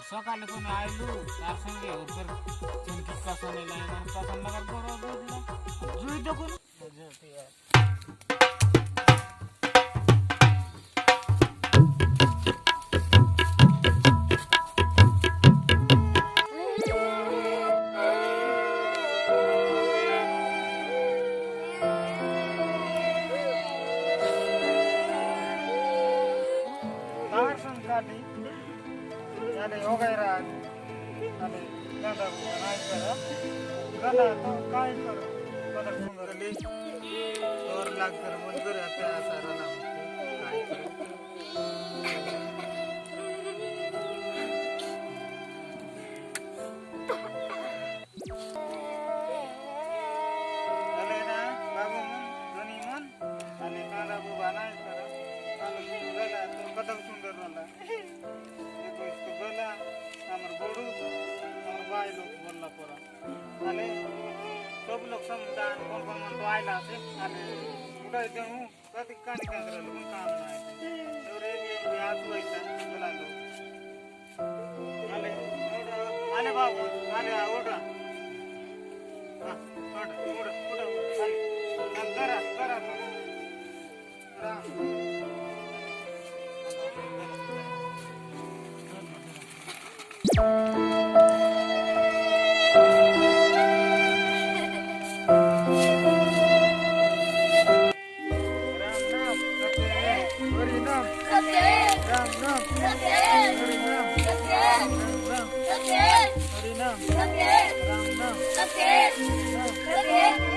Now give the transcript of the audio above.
सकाळी कोणी आयलू तार संगे उधर चुनकी कसने लायना कसन लगर गोरो बुडला जुई देखो जलती है तार संगाली अरे हो गए रात अरे गंदा बनाई करो गंदा तो काय करो कलर सुंदर ली और लाग कर मन कर आते आसारा ना काय करो अरे ना बाबू धनी मन अरे काला बु बनाई करो काला गला तो कदम सुंदर वाला गला আমার বড় আমার ভাই লোক বললা পড়া মানে সব লোক সমদান কোন কোন মন তো আইলা আছে মানে উড়াই দেউ কত কানি কাঙ্গরা লোক কাম নাই তোরে বি আজ হইতা গলা লোক মানে বাবু মানে ওটা ওটা করা করা Okay.